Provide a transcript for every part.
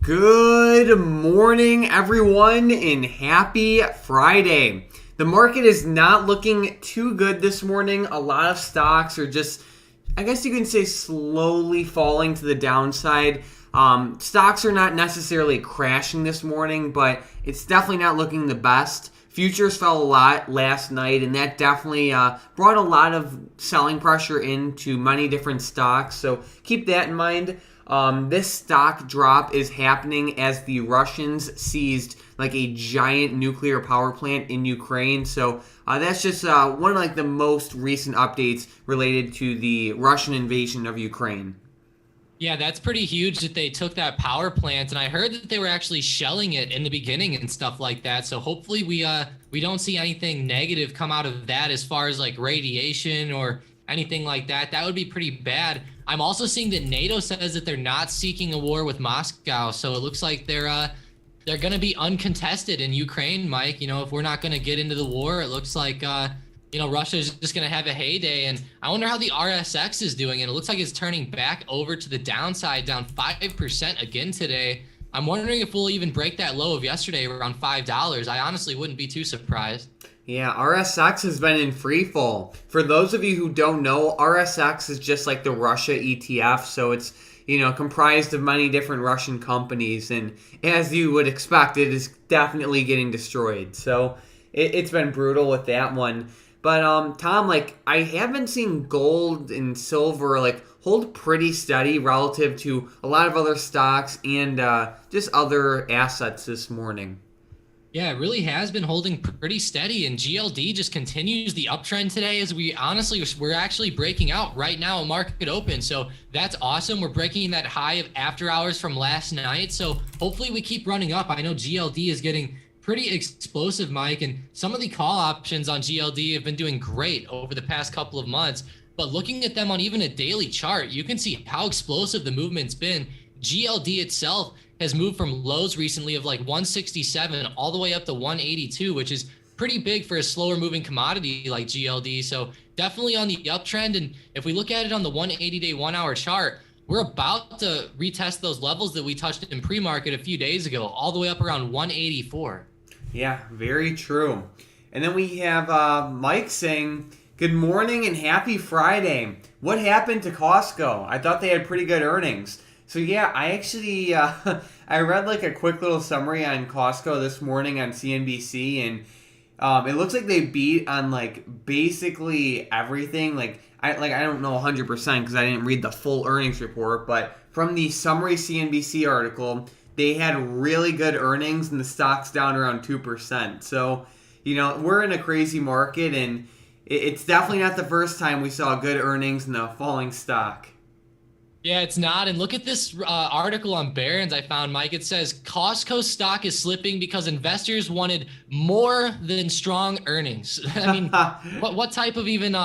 Good morning, everyone, and happy Friday. The market is not looking too good this morning. A lot of stocks are just, I guess you can say, slowly falling to the downside. Stocks are not necessarily crashing this morning, but it's definitely not looking the best. Futures fell a lot last night, and that definitely brought a lot of selling pressure into many different stocks. So keep that in mind. This stock drop is happening as the Russians seized like a giant nuclear power plant in Ukraine. So that's just one of like the most recent updates related to the Russian invasion of Ukraine. Yeah, that's pretty huge that they took that power plant, and I heard that they were actually shelling it in the beginning and stuff like that. So hopefully we don't see anything negative come out of that as far as like radiation or anything like that. That would be pretty bad. I'm also seeing that NATO says that they're not seeking a war with Moscow, so it looks like they're going to be uncontested in Ukraine, Mike. You know, if we're not going to get into the war, it looks like Russia's just going to have a heyday. And I wonder how the RSX is doing. And it looks like it's turning back over to the downside, down 5% again today. I'm wondering if we'll even break that low of yesterday around $5. I honestly wouldn't be too surprised. Yeah, RSX has been in free fall. For those of you who don't know, RSX is just like the Russia ETF. So it's, comprised of many different Russian companies. And as you would expect, it is definitely getting destroyed. So it's been brutal with that one. But Tom, I haven't seen gold and silver hold pretty steady relative to a lot of other stocks and just other assets this morning. Yeah, it really has been holding pretty steady, and GLD just continues the uptrend today as we're actually breaking out right now, market open. So that's awesome. We're breaking that high of after hours from last night. So hopefully we keep running up. I know GLD is getting pretty explosive, Mike, and some of the call options on GLD have been doing great over the past couple of months. But looking at them on even a daily chart, you can see how explosive the movement's been. GLD itself has moved from lows recently of like 167 all the way up to 182, which is pretty big for a slower moving commodity like GLD. So definitely on the uptrend. And if we look at it on the 180-day 1 hour chart, we're about to retest those levels that we touched in pre-market a few days ago, all the way up around 184. Yeah, very true. And then we have Mike saying, good morning and happy Friday. What happened to Costco? I thought they had pretty good earnings. So yeah, I actually, I read a quick little summary on Costco this morning on CNBC, and it looks like they beat on basically everything. I don't know 100% because I didn't read the full earnings report, but from the summary CNBC article, they had really good earnings and the stock's down around 2%. So, we're in a crazy market, and it's definitely not the first time we saw good earnings in a falling stock. Yeah, it's not. And look at this article on Barron's I found, Mike. It says Costco stock is slipping because investors wanted more than strong earnings. I mean, what type of even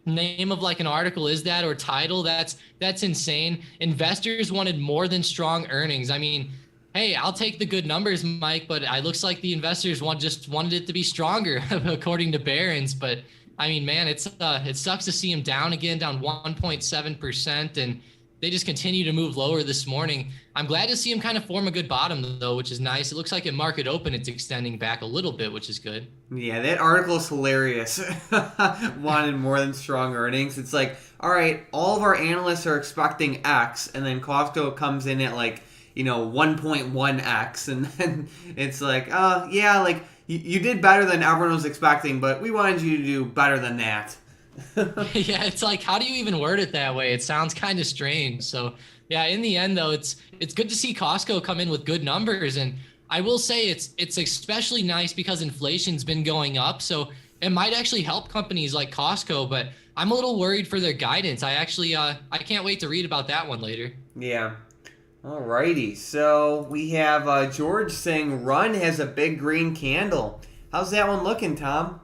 name of an article is that, or title? That's insane. Investors wanted more than strong earnings. I mean, hey, I'll take the good numbers, Mike, but it looks like the investors just wanted it to be stronger, according to Barron's. But I mean, man, it sucks to see them down again, down 1.7%, and they just continue to move lower this morning. I'm glad to see them kind of form a good bottom, though, which is nice. It looks like at market open, it's extending back a little bit, which is good. Yeah, that article is hilarious. Wanted more than strong earnings. It's all right, all of our analysts are expecting X, and then Costco comes in at 1.1X, and then it's you did better than everyone was expecting, but we wanted you to do better than that. Yeah, it's how do you even word it that way? It sounds kind of strange. So yeah, in the end though, it's good to see Costco come in with good numbers. And I will say it's especially nice because inflation's been going up. So it might actually help companies like Costco, but I'm a little worried for their guidance. I actually, I can't wait to read about that one later. Yeah. Alrighty. So we have George saying Run has a big green candle. How's that one looking, Tom?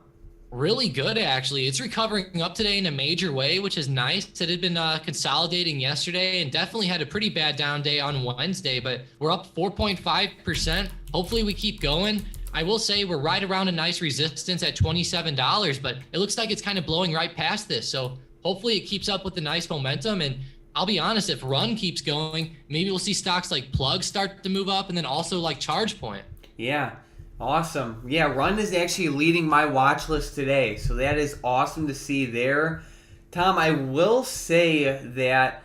Really good, actually. It's recovering up today in a major way, which is nice. It had been consolidating yesterday and definitely had a pretty bad down day on Wednesday, but we're up 4.5%. Hopefully we keep going. I will say we're right around a nice resistance at $27, but it looks like it's kind of blowing right past this. So hopefully it keeps up with the nice momentum. And I'll be honest, if run keeps going, maybe we'll see stocks like Plug start to move up, and then also like ChargePoint. Yeah, awesome. Yeah, Run is actually leading my watch list today, so that is awesome to see there. Tom, I will say that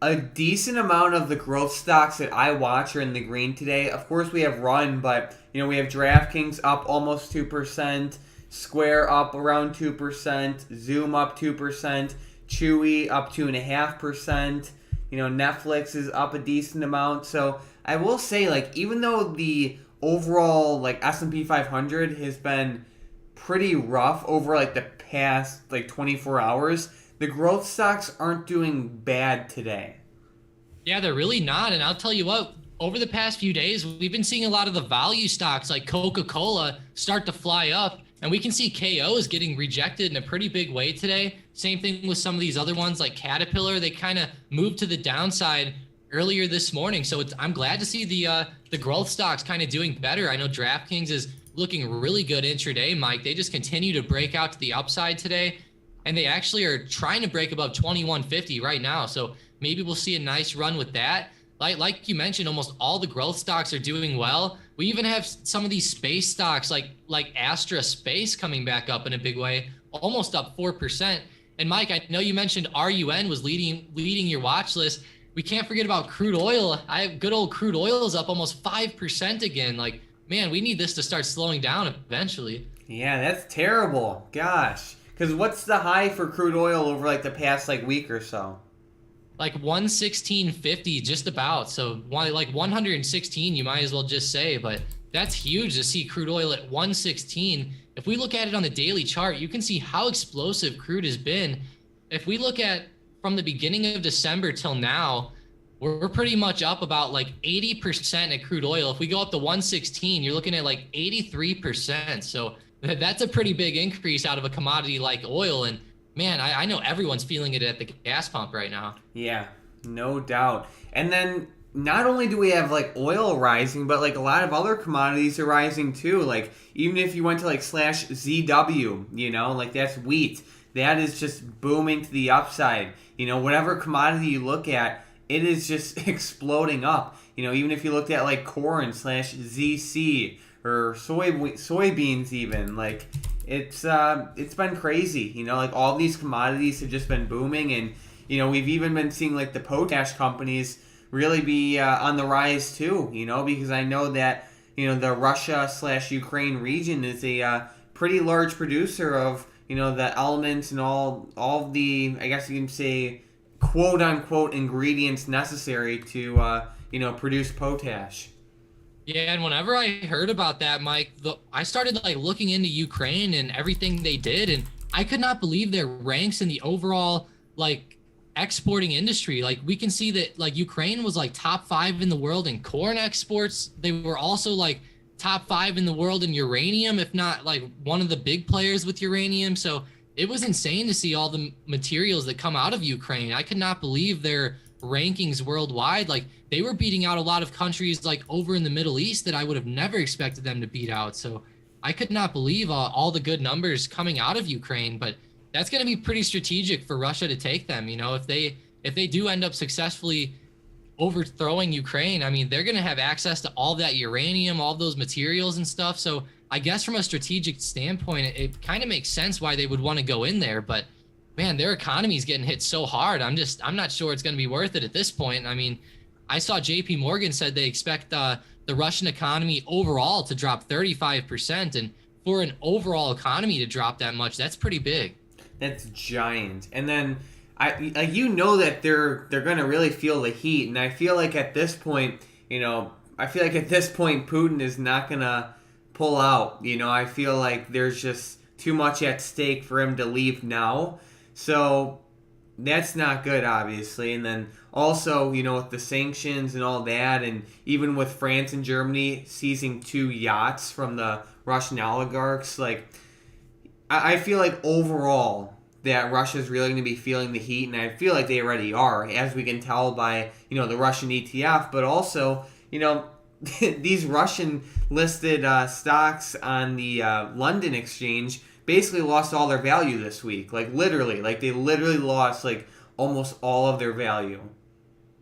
a decent amount of the growth stocks that I watch are in the green today. Of course, we have Run, but we have DraftKings up almost 2%, Square up around 2%, Zoom up 2%, Chewy up 2.5%. Netflix is up a decent amount. So I will say, like, even though the overall like S&P 500 has been pretty rough over like the past like 24 hours, the growth stocks aren't doing bad today. Yeah, they're really not. And I'll tell you what, over the past few days, we've been seeing a lot of the value stocks like Coca-Cola start to fly up. And we can see KO is getting rejected in a pretty big way today. Same thing with some of these other ones like Caterpillar. They kind of moved to the downside earlier this morning. So I'm glad to see the growth stocks kind of doing better. I know DraftKings is looking really good intraday, Mike. They just continue to break out to the upside today. And they actually are trying to break above 2150 right now. So maybe we'll see a nice run with that. Like you mentioned, almost all the growth stocks are doing well. We even have some of these space stocks like Astra Space coming back up in a big way, almost up 4%. And Mike, I know you mentioned RUN was leading your watch list. We can't forget about crude oil. Good old crude oil is up almost 5% again. Like, man, we need this to start slowing down eventually. Yeah, that's terrible. Gosh. Because what's the high for crude oil over like the past like week or so? Like 116.50 just about. So like 116 you might as well just say, but that's huge to see crude oil at 116. If we look at it on the daily chart, you can see how explosive crude has been. If we look at from the beginning of December till now, we're pretty much up about like 80% at crude oil. If we go up to 116, you're looking at like 83%. So that's a pretty big increase out of a commodity like oil. And man, I know everyone's feeling it at the gas pump right now. Yeah, no doubt. And then not only do we have like oil rising, but like a lot of other commodities are rising too. Like even if you went to like /ZW, like that's wheat. That is just booming to the upside. Whatever commodity you look at, it is just exploding up. Even if you looked at like corn /ZC or soybeans even, like it's been crazy. Like all these commodities have just been booming, and we've even been seeing like the potash companies really be on the rise too. Because I know that the Russia/Ukraine region is a pretty large producer of the elements and all the, I guess you can say, quote unquote ingredients necessary to produce potash. Yeah, and whenever I heard about that, Mike, I started like looking into Ukraine and everything they did, and I could not believe their ranks in the overall like exporting industry. Like we can see that like Ukraine was like top 5 in the world in corn exports. They were also like top 5 in the world in uranium, if not like one of the big players with uranium. So it was insane to see all the materials that come out of Ukraine. I could not believe their rankings worldwide. Like they were beating out a lot of countries like over in the Middle East that I would have never expected them to beat out. So I could not believe all the good numbers coming out of Ukraine, but that's going to be pretty strategic for Russia to take them. If they do end up successfully overthrowing Ukraine, I mean, they're going to have access to all that uranium, all those materials and stuff. So I guess from a strategic standpoint, it kind of makes sense why they would want to go in there, but man, their economy is getting hit so hard. I'm not sure it's going to be worth it at this point. I mean, I saw JP Morgan said they expect the Russian economy overall to drop 35%. And for an overall economy to drop that much, that's pretty big. That's giant. And then that they're going to really feel the heat. And I feel like at this point, Putin is not going to pull out. I feel like there's just too much at stake for him to leave now. So that's not good, obviously. And then also, with the sanctions and all that, and even with France and Germany seizing 2 yachts from the Russian oligarchs, like, I feel like overall that Russia's really going to be feeling the heat, and I feel like they already are, as we can tell by, the Russian ETF, but also, these Russian listed stocks on the London exchange basically lost all their value this week. Like literally, they literally lost like almost all of their value.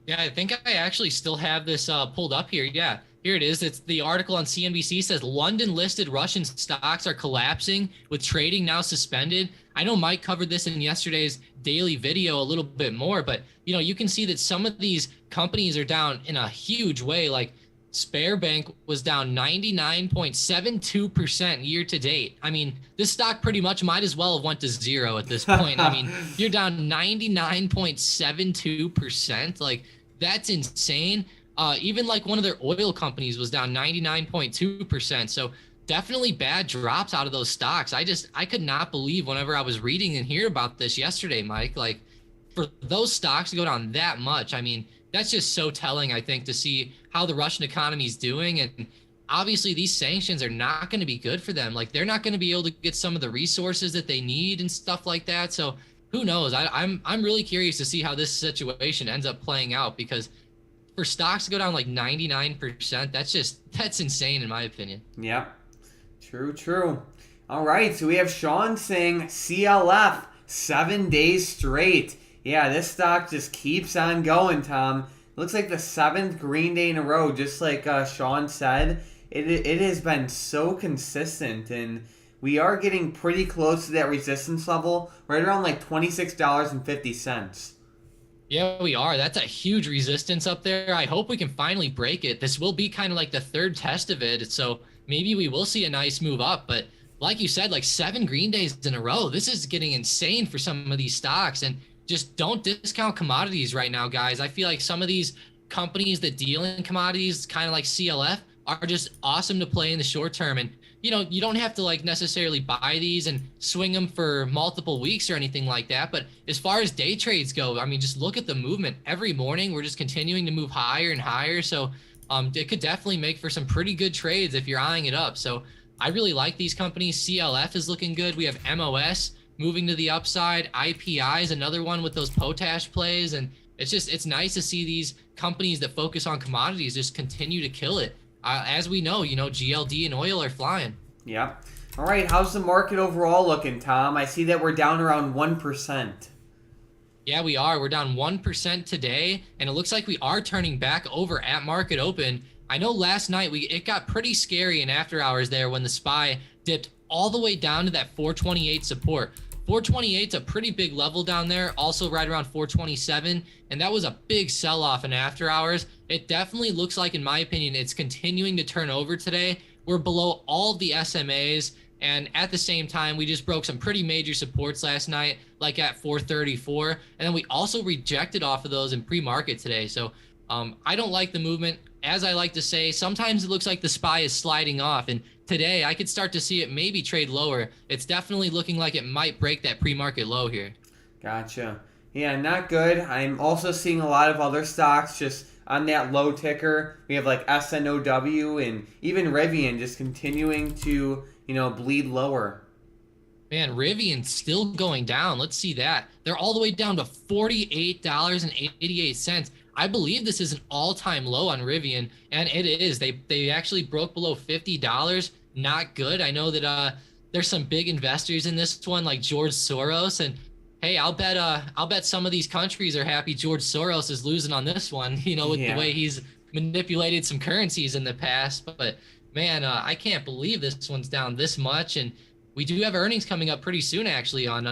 Yeah, I think I actually still have this pulled up here. Yeah, here it is. It's the article on CNBC says London-listed Russian stocks are collapsing with trading now suspended. I know Mike covered this in yesterday's daily video a little bit more, but you can see that some of these companies are down in a huge way. Like Sparebank was down 99.72% year to date. I mean, this stock pretty much might as well have went to zero at this point. I mean, you're down 99.72%. Like, that's insane. Even like one of their oil companies was down 99.2%. So definitely bad drops out of those stocks. I could not believe whenever I was reading and hear about this yesterday, Mike, like for those stocks to go down that much. I mean, that's just so telling, I think, to see how the Russian economy is doing. And obviously these sanctions are not going to be good for them. Like, they're not going to be able to get some of the resources that they need and stuff like that. So who knows? I'm really curious to see how this situation ends up playing out, because for stocks to go down like 99%, that's insane in my opinion. Yep. True. All right, so we have Sean saying CLF 7 days straight. Yeah, this stock just keeps on going, Tom. Looks like the 7th green day in a row, just like Sean said. It has been so consistent, and we are getting pretty close to that resistance level, right around like $26.50. Yeah, we are. That's a huge resistance up there. I hope we can finally break it. This will be kind of like the third test of it, so maybe we will see a nice move up. But like you said, like 7 green days in a row, this is getting insane for some of these stocks. And just don't discount commodities right now, guys. I feel like some of these companies that deal in commodities, kind of like CLF, are just awesome to play in the short term. And you don't have to like necessarily buy these and swing them for multiple weeks or anything like that. But as far as day trades go, I mean, just look at the movement. Every morning, we're just continuing to move higher and higher. So it could definitely make for some pretty good trades if you're eyeing it up. So I really like these companies. CLF is looking good. We have MOS moving to the upside. IPI is another one with those potash plays. And it's nice to see these companies that focus on commodities just continue to kill it. As we know, GLD and oil are flying. Yep. All right, how's the market overall looking, Tom? I see that we're down around 1%. Yeah, we are. We're down 1% today, and it looks like we are turning back over at market open. I know last night it got pretty scary in after hours there when the SPY dipped all the way down to that 428 support. 428 is a pretty big level down there, also right around 427, and that was a big sell-off in after hours. It definitely looks like, in my opinion, it's continuing to turn over today. We're below all of the SMAs, and at the same time, we just broke some pretty major supports last night, like at 434, and then we also rejected off of those in pre-market today. So I don't like the movement. As I like to say, sometimes it looks like the SPY is sliding off, and today I could start to see it maybe trade lower. It's definitely looking like it might break that pre-market low here. Gotcha. Yeah, not good. I'm also seeing a lot of other stocks just on that low ticker. We have like SNOW and even Raytheon just continuing to, bleed lower. Man, Rivian's still going down. Let's see that. They're all the way down to $48.88. I believe this is an all-time low on Rivian, and it is. They actually broke below $50. Not good. I know that there's some big investors in this one, like George Soros, and hey, I'll bet some of these countries are happy George Soros is losing on this one. With the way he's manipulated some currencies in the past. But man, I can't believe this one's down this much, and we do have earnings coming up pretty soon, actually, on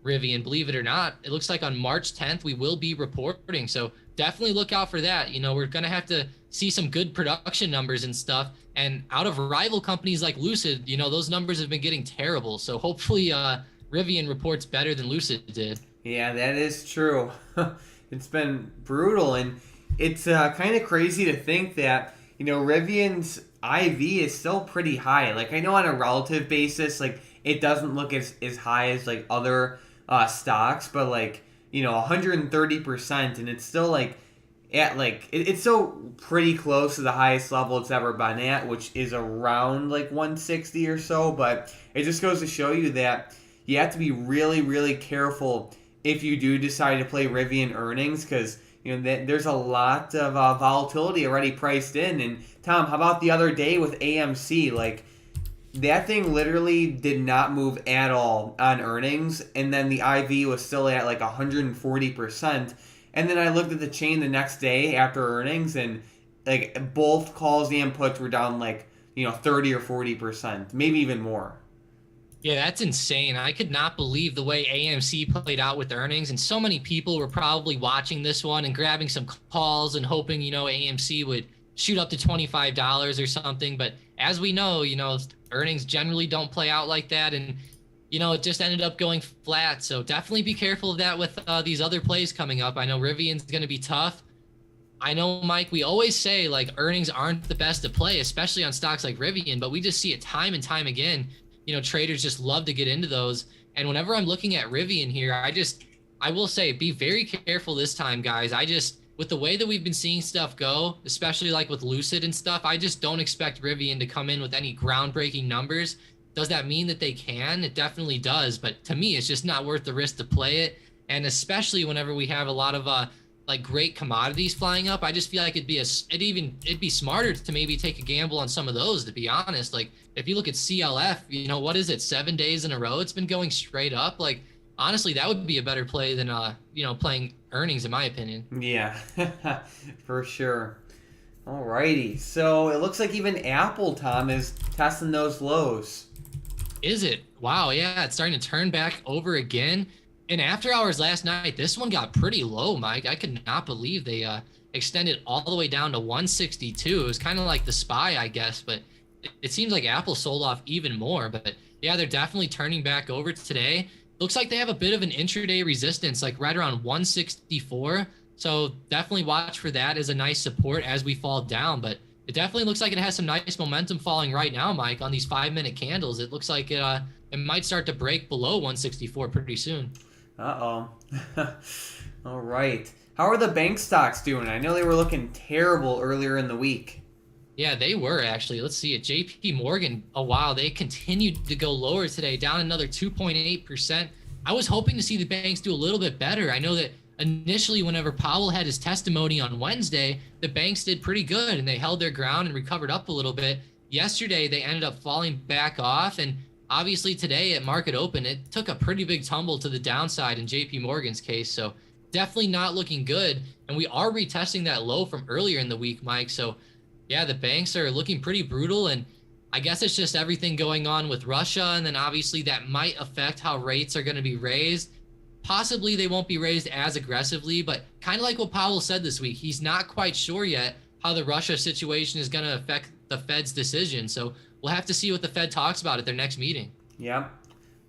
Rivian. Believe it or not, it looks like on March 10th we will be reporting. So definitely look out for that. We're going to have to see some good production numbers and stuff. And out of rival companies like Lucid, those numbers have been getting terrible. So hopefully Rivian reports better than Lucid did. Yeah, that is true. It's been brutal. And it's kind of crazy to think that, Rivian's IV is still pretty high. Like, I know on a relative basis, like, it doesn't look as high as, like, other stocks. But, like, 130%, and it's still like at like it's still pretty close to the highest level it's ever been at, which is around like 160 or so. But it just goes to show you that you have to be really, really careful if you do decide to play Rivian earnings, because there's a lot of volatility already priced in. And Tom, how about the other day with AMC? Like, That thing literally did not move at all on earnings, and then the IV was still at like 140%. And then I looked at the chain the next day after earnings, and like both calls and puts were down like 30 or 40%, maybe even more. Yeah, that's insane. I could not believe the way AMC played out with earnings, and so many people were probably watching this one and grabbing some calls and hoping, AMC would shoot up to $25 or something. But as we know, earnings generally don't play out like that, and it just ended up going flat. So definitely be careful of that with these other plays coming up. I know Rivian's going to be tough. I know, Mike, we always say like earnings aren't the best to play, especially on stocks like Rivian, but we just see it time and time again. Traders just love to get into those. And whenever I'm looking at Rivian here, I will say, be very careful this time, guys. With the way that we've been seeing stuff go, especially like with Lucid and stuff, I just don't expect Rivian to come in with any groundbreaking numbers. Does that mean that they can? It definitely does. But to me, it's just not worth the risk to play it. And especially whenever we have a lot of like great commodities flying up, I just feel like it'd be smarter to maybe take a gamble on some of those, to be honest. Like if you look at CLF, what is it, 7 days in a row it's been going straight up? Like honestly, that would be a better play than playing earnings, in my opinion. Yeah, for sure. Alrighty, so it looks like even Apple, Tom, is testing those lows. Is it? Wow, yeah, it's starting to turn back over again. And after hours last night, this one got pretty low, Mike. I could not believe they extended all the way down to 162. It was kind of like the SPY, I guess, but it seems like Apple sold off even more. But yeah, they're definitely turning back over today. Looks like they have a bit of an intraday resistance, like right around 164. So definitely watch for that as a nice support as we fall down. But it definitely looks like it has some nice momentum falling right now, Mike, on these 5-minute candles. It looks like it might start to break below 164 pretty soon. Uh-oh. All right. How are the bank stocks doing? I know they were looking terrible earlier in the week. Yeah, they were actually. Let's see it. JP Morgan, they continued to go lower today, down another 2.8%. I was hoping to see the banks do a little bit better. I know that initially whenever Powell had his testimony on Wednesday, the banks did pretty good and they held their ground and recovered up a little bit. Yesterday, they ended up falling back off, and obviously today at market open, it took a pretty big tumble to the downside in JP Morgan's case. So definitely not looking good. And we are retesting that low from earlier in the week, Mike. So yeah, the banks are looking pretty brutal. And I guess it's just everything going on with Russia. And then obviously that might affect how rates are going to be raised. Possibly they won't be raised as aggressively, but kind of like what Powell said this week, he's not quite sure yet how the Russia situation is going to affect the Fed's decision. So we'll have to see what the Fed talks about at their next meeting. Yep.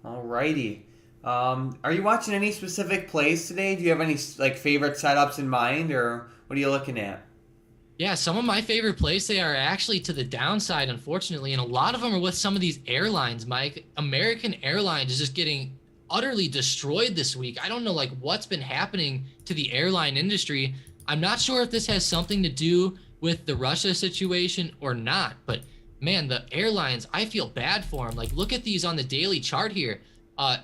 All righty. Are you watching any specific plays today? Do you have any like favorite setups in mind, or what are you looking at? Yeah, some of my favorite plays, they are actually to the downside, unfortunately, and a lot of them are with some of these airlines, Mike. American Airlines is just getting utterly destroyed this week. I don't know like what's been happening to the airline industry. I'm not sure if this has something to do with the Russia situation or not, but man, the airlines, I feel bad for them. Like look at these on the daily chart here.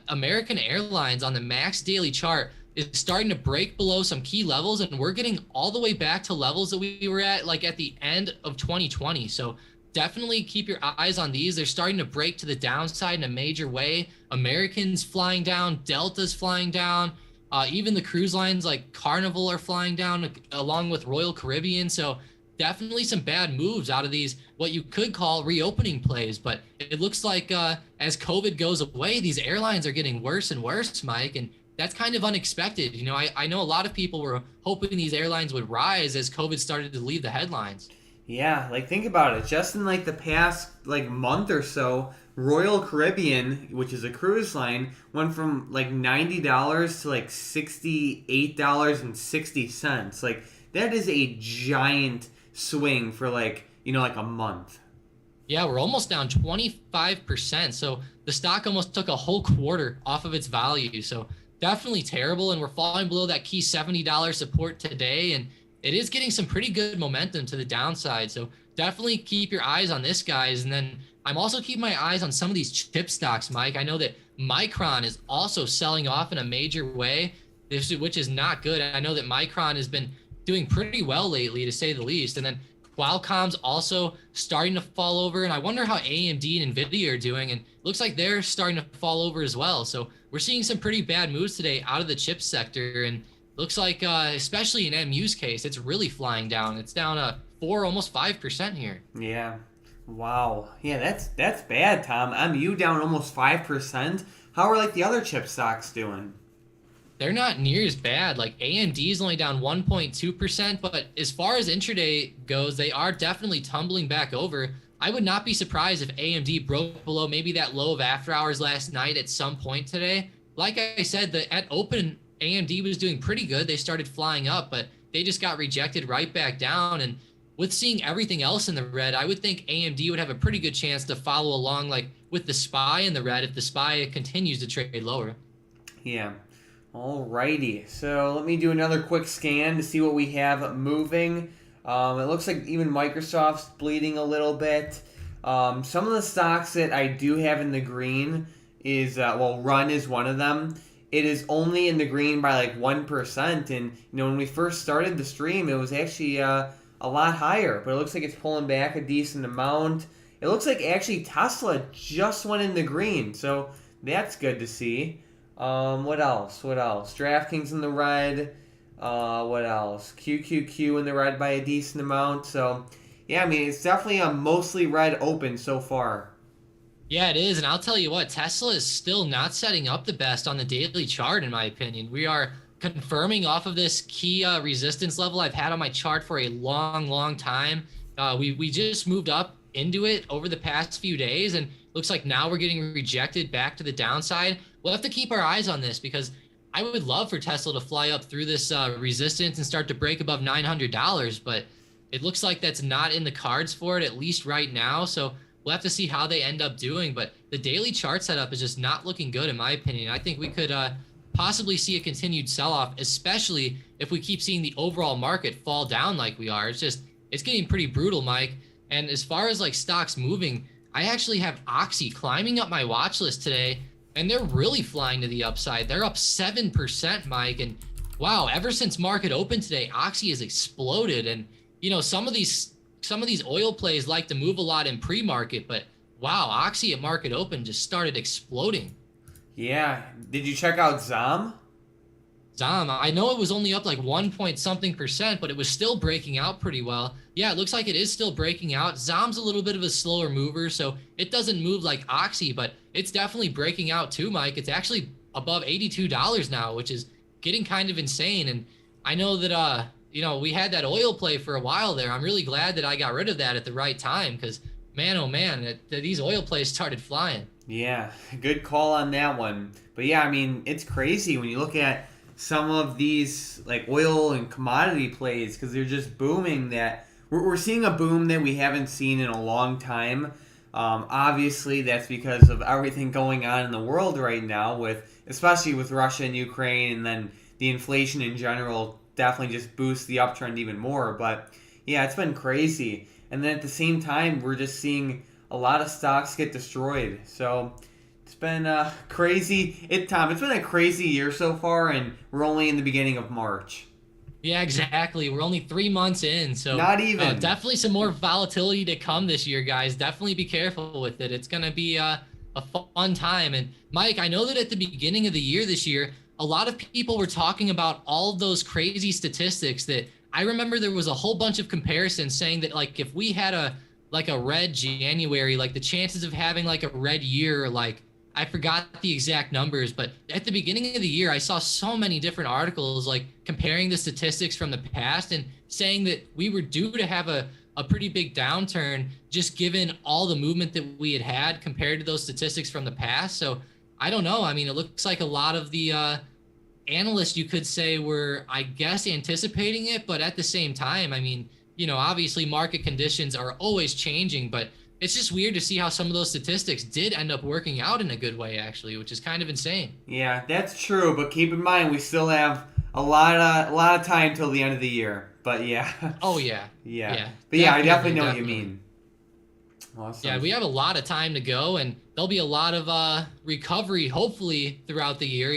American Airlines on the max daily chart is starting to break below some key levels, and we're getting all the way back to levels that we were at like at the end of 2020. So definitely keep your eyes on these. They're starting to break to the downside in a major way. American's flying down, Delta's flying down, even the cruise lines like Carnival are flying down along with Royal Caribbean. So definitely some bad moves out of these, what you could call reopening plays. But it looks like as COVID goes away, these airlines are getting worse and worse, Mike. And that's kind of unexpected. I know a lot of people were hoping these airlines would rise as COVID started to leave the headlines. Yeah, like think about it. Just in like the past like month or so, Royal Caribbean, which is a cruise line, went from like $90 to like $68.60. Like that is a giant swing for like a month. Yeah, we're almost down 25%. So the stock almost took a whole quarter off of its value. So definitely terrible. And we're falling below that key $70 support today. And it is getting some pretty good momentum to the downside. So definitely keep your eyes on this, guys. And then I'm also keeping my eyes on some of these chip stocks, Mike. I know that Micron is also selling off in a major way, which is not good. I know that Micron has been doing pretty well lately, to say the least. And then Qualcomm's also starting to fall over, and I wonder how AMD and Nvidia are doing, and looks like they're starting to fall over as well. So we're seeing some pretty bad moves today out of the chip sector, and looks like especially in MU's case, it's really flying down. It's down 4, almost 5% here. Yeah. Wow. Yeah, that's bad, Tom. MU down almost 5%. How are like the other chip stocks doing? They're not near as bad. Like AMD is only down 1.2%, but as far as intraday goes, they are definitely tumbling back over. I would not be surprised if AMD broke below maybe that low of after hours last night at some point today. Like I said, at open, AMD was doing pretty good. They started flying up, but they just got rejected right back down. And with seeing everything else in the red, I would think AMD would have a pretty good chance to follow along like with the SPY in the red if the SPY continues to trade lower. Yeah. Alrighty, so let me do another quick scan to see what we have moving. It looks like even Microsoft's bleeding a little bit. Some of the stocks that I do have in the green is, Run is one of them. It is only in the green by like 1%, and when we first started the stream, it was actually a lot higher, but it looks like it's pulling back a decent amount. It looks like actually Tesla just went in the green, so that's good to see. What else? DraftKings in the red. What else? QQQ in the red by a decent amount. So, yeah, I mean, it's definitely a mostly red open so far. Yeah, it is. And I'll tell you what, Tesla is still not setting up the best on the daily chart, in my opinion. We are confirming off of this key resistance level I've had on my chart for a long, long time. We just moved up into it over the past few days, and looks like now we're getting rejected back to the downside. We'll have to keep our eyes on this because I would love for Tesla to fly up through this resistance and start to break above $900, but it looks like that's not in the cards for it, at least right now. So we'll have to see how they end up doing, but the daily chart setup is just not looking good in my opinion. I think we could possibly see a continued sell-off, especially if we keep seeing the overall market fall down like we are. It's getting pretty brutal, Mike. And as far as like stocks moving, I actually have Oxy climbing up my watch list today, and they're really flying to the upside. They're up 7%, Mike. And wow, ever since market open today, Oxy has exploded. And some of these oil plays like to move a lot in pre-market, but wow, Oxy at market open just started exploding. Yeah. Did you check out ZOM? ZOM, I know it was only up like 1 point something%, but it was still breaking out pretty well. Yeah, it looks like it is still breaking out. ZOM's a little bit of a slower mover, so it doesn't move like Oxy, but it's definitely breaking out too, Mike. It's actually above $82 now, which is getting kind of insane. And I know that, we had that oil play for a while there. I'm really glad that I got rid of that at the right time because, man, oh man, these oil plays started flying. Yeah, good call on that one. But yeah, I mean, it's crazy when you look at some of these like oil and commodity plays because they're just booming. That we're seeing a boom that we haven't seen in a long time. Obviously, that's because of everything going on in the world right now, especially with Russia and Ukraine, and then the inflation in general definitely just boosts the uptrend even more. But yeah, it's been crazy. And then at the same time, we're just seeing a lot of stocks get destroyed. So it's been crazy. Tom, it's been a crazy year so far, and we're only in the beginning of March. Yeah, exactly. We're only 3 months in, so not even. Definitely some more volatility to come this year, guys. Definitely be careful with it. It's going to be a fun time. And Mike, I know that at the beginning of the year this year, a lot of people were talking about all of those crazy statistics that I remember there was a whole bunch of comparisons saying that like if we had a red January, like the chances of having like a red year, like I forgot the exact numbers, but at the beginning of the year, I saw so many different articles like comparing the statistics from the past and saying that we were due to have a pretty big downturn just given all the movement that we had compared to those statistics from the past. So I don't know. I mean, it looks like a lot of the analysts, you could say, were, I guess, anticipating it. But at the same time, I mean, obviously market conditions are always changing, but it's just weird to see how some of those statistics did end up working out in a good way, actually, which is kind of insane. Yeah, that's true. But keep in mind, we still have a lot of time till the end of the year. But yeah. Oh yeah. Yeah. But yeah, I definitely know what you mean. Awesome. Yeah, we have a lot of time to go, and there'll be a lot of recovery, hopefully, throughout the year.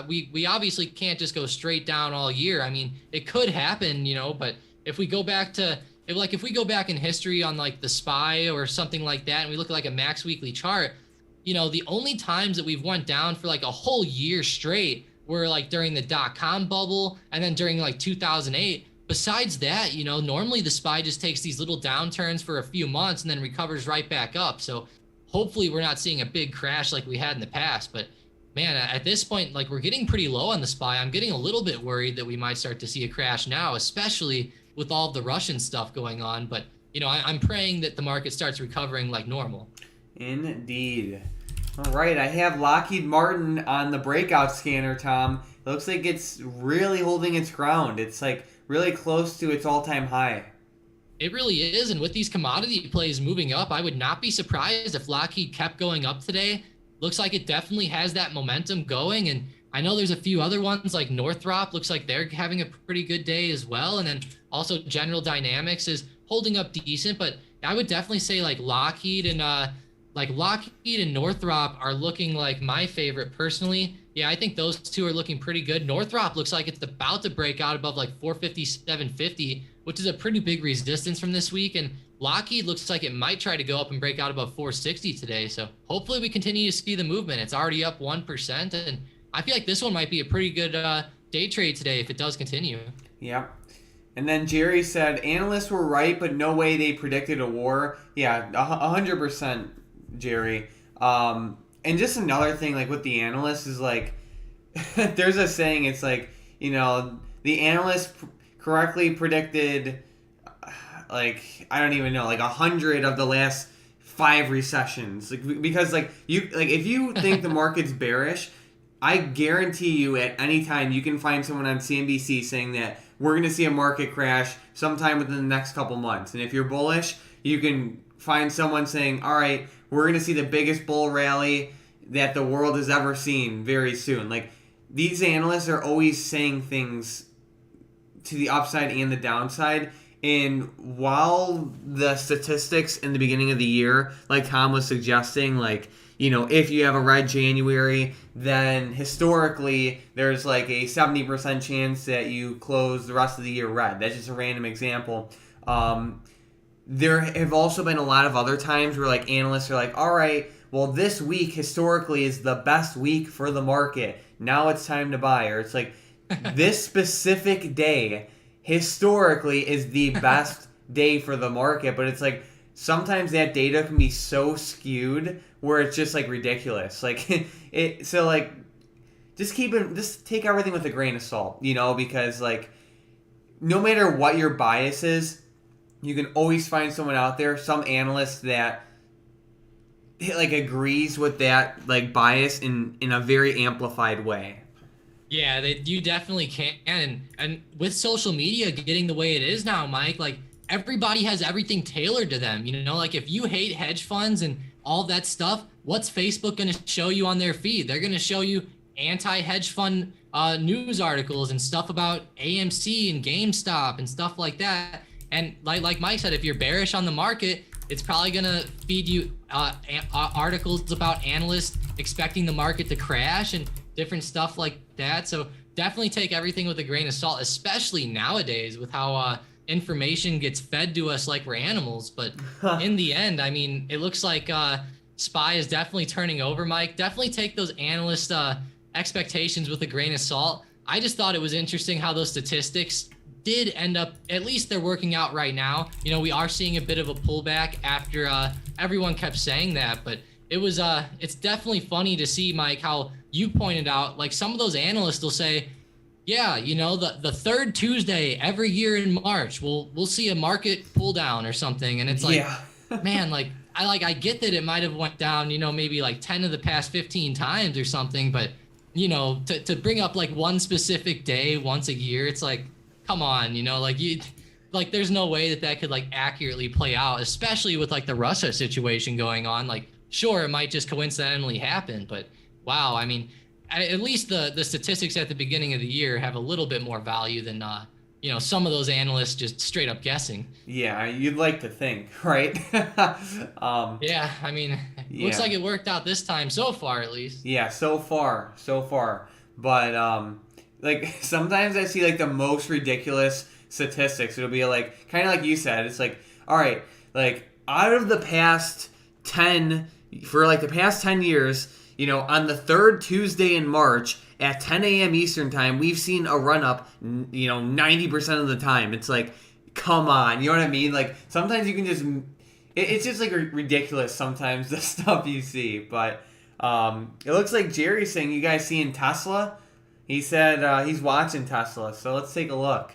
We obviously can't just go straight down all year. I mean, it could happen, but if we go back to if we go back in history on like the SPY or something like that, and we look at like a max weekly chart, the only times that we've went down for like a whole year straight were like during the dot-com bubble and then during like 2008. Besides that, normally the SPY just takes these little downturns for a few months and then recovers right back up. So hopefully we're not seeing a big crash like we had in the past. But man, at this point, like we're getting pretty low on the SPY. I'm getting a little bit worried that we might start to see a crash now, especially with all the Russian stuff going on. But, I'm praying that the market starts recovering like normal. Indeed. All right, I have Lockheed Martin on the breakout scanner, Tom. It looks like it's really holding its ground. It's like really close to its all-time high. It really is, and with these commodity plays moving up, I would not be surprised if Lockheed kept going up today. Looks like it definitely has that momentum going, and I know there's a few other ones like Northrop. Looks like they're having a pretty good day as well, and then also General Dynamics is holding up decent, but I would definitely say like Lockheed and Northrop are looking like my favorite personally. Yeah, I think those two are looking pretty good. Northrop looks like it's about to break out above like 457.50, which is a pretty big resistance from this week. And Lockheed looks like it might try to go up and break out above 460 today. So hopefully we continue to see the movement. It's already up 1%. And I feel like this one might be a pretty good day trade today if it does continue. Yep. And then Jerry said, analysts were right, but no way they predicted a war. Yeah, 100%, Jerry. And just another thing, like with the analysts is like, there's a saying, it's like, the analysts correctly predicted, like, I don't even know, like 100 of the last 5 recessions. Like, because if you think the market's bearish, I guarantee you at any time you can find someone on CNBC saying that we're going to see a market crash sometime within the next couple months. And if you're bullish, you can find someone saying, all right, we're going to see the biggest bull rally that the world has ever seen very soon. Like, these analysts are always saying things to the upside and the downside. And while the statistics in the beginning of the year, like Tom was suggesting, like, if you have a red January, then historically there's like a 70% chance that you close the rest of the year red. That's just a random example. There have also been a lot of other times where like analysts are like, all right, well, this week historically is the best week for the market. Now it's time to buy. Or it's like, this specific day historically is the best day for the market. But it's like, sometimes that data can be so skewed where it's just like ridiculous. Like, just take everything with a grain of salt, because like, no matter what your bias is, you can always find someone out there, some analyst that like agrees with that like bias in a very amplified way. Yeah, you definitely can. And with social media getting the way it is now, Mike, like everybody has everything tailored to them. Like if you hate hedge funds and all that stuff, what's Facebook going to show you on their feed? They're going to show you anti-hedge fund news articles and stuff about AMC and GameStop and stuff like that. And like Mike said, if you're bearish on the market, it's probably going to feed you articles about analysts expecting the market to crash and different stuff like that. So definitely take everything with a grain of salt, especially nowadays with how information gets fed to us like we're animals. But in the end, I mean, it looks like SPY is definitely turning over, Mike. Definitely take those analyst expectations with a grain of salt. I just thought it was interesting how those statistics did end up, at least they're working out right now. We are seeing a bit of a pullback after everyone kept saying that, but it's definitely funny to see, Mike, how you pointed out, like some of those analysts will say, yeah, the third Tuesday every year in March, we'll see a market pull down or something. And it's like, yeah. Man, like I get that it might have went down, maybe like 10 of the past 15 times or something, but to bring up like one specific day once a year, it's like, come on, like there's no way that could like accurately play out, especially with like the Russia situation going on. Like, sure, it might just coincidentally happen, but wow, I mean, at least the statistics at the beginning of the year have a little bit more value than some of those analysts just straight up guessing. Yeah, you'd like to think, right? Yeah, I mean, looks like it worked out this time so far, at least. Yeah, so far. But like sometimes I see like the most ridiculous statistics. It'll be like kind of like you said. It's like, all right, like out of the past 10 for like the past 10 years, on the third Tuesday in March at 10 a.m. Eastern time, we've seen a run up, 90% of the time. It's like, come on, you know what I mean? Like sometimes you can just, it's just like ridiculous sometimes the stuff you see. But it looks like Jerry's saying, you guys seeing Tesla? He said he's watching Tesla, so let's take a look.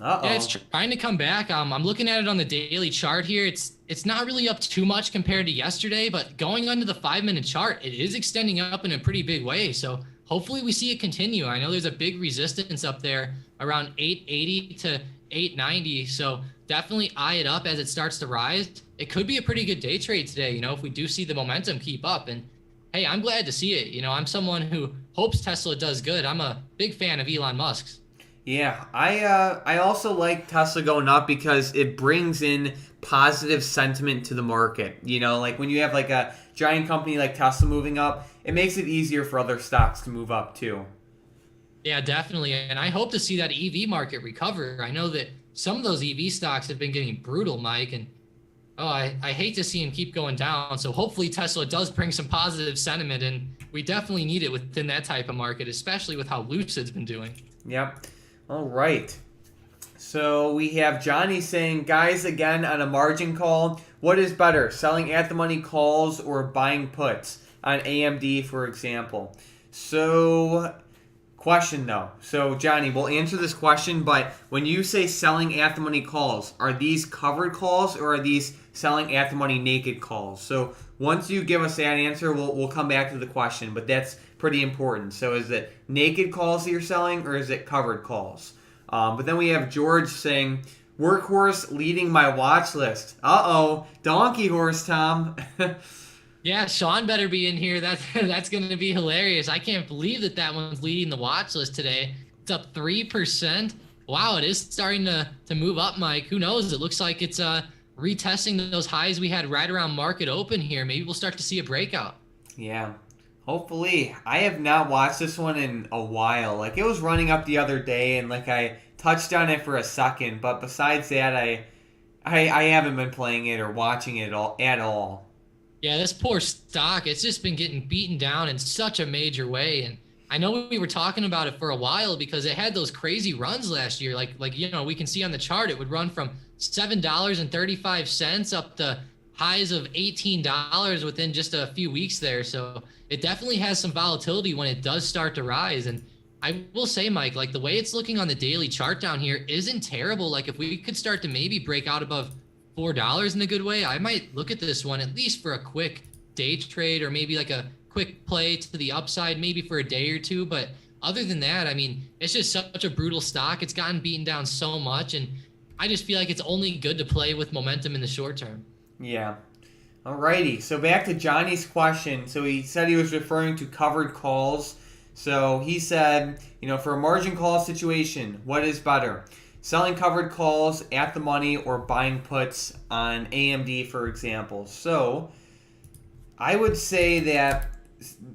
Uh-oh. Yeah, it's trying to come back. I'm looking at it on the daily chart here. It's not really up too much compared to yesterday, but going onto the 5-minute chart, it is extending up in a pretty big way. So hopefully we see it continue. I know there's a big resistance up there around 880 to 890. So definitely eye it up as it starts to rise. It could be a pretty good day trade today, if we do see the momentum keep up. And hey, I'm glad to see it. I'm someone who hopes Tesla does good. I'm a big fan of Elon Musk's. Yeah, I also like Tesla going up because it brings in positive sentiment to the market. Like when you have like a giant company like Tesla moving up, it makes it easier for other stocks to move up too. Yeah, definitely. And I hope to see that EV market recover. I know that some of those EV stocks have been getting brutal, Mike, and I hate to see them keep going down. So hopefully Tesla does bring some positive sentiment, and we definitely need it within that type of market, especially with how Lucid's been doing. Yep. All right. So we have Johnny saying, guys, again on a margin call, what is better, selling at the money calls or buying puts on AMD, for example? So, question though. So, Johnny, we'll answer this question, but when you say selling at the money calls, are these covered calls or are these selling at the money naked calls? So, once you give us that answer, we'll come back to the question, but that's pretty important. So is it naked calls that you're selling or is it covered calls? But then we have George saying, workhorse leading my watch list. Uh-oh, donkey horse, Tom. Yeah, Sean better be in here. That's going to be hilarious. I can't believe that one's leading the watch list today. It's up 3%. Wow, it is starting to move up, Mike. Who knows? It looks like it's retesting those highs we had right around market open here. Maybe we'll start to see a breakout. Yeah. Hopefully. I have not watched this one in a while. Like, it was running up the other day, and, like, I touched on it for a second. But besides that, I haven't been playing it or watching it at all. Yeah, this poor stock, it's just been getting beaten down in such a major way. And I know we were talking about it for a while because it had those crazy runs last year. Like we can see on the chart, it would run from $7.35 up to highs of $18 within just a few weeks there. So it definitely has some volatility when it does start to rise. And I will say, Mike, like the way it's looking on the daily chart down here isn't terrible. Like if we could start to maybe break out above $4 in a good way, I might look at this one at least for a quick day trade or maybe like a quick play to the upside, maybe for a day or two. But other than that, I mean, it's just such a brutal stock. It's gotten beaten down so much. And I just feel like it's only good to play with momentum in the short term. Yeah. Alrighty. So back to Johnny's question. So he said he was referring to covered calls. So he said, for a margin call situation, what is better? Selling covered calls at the money or buying puts on AMD, for example. So I would say that,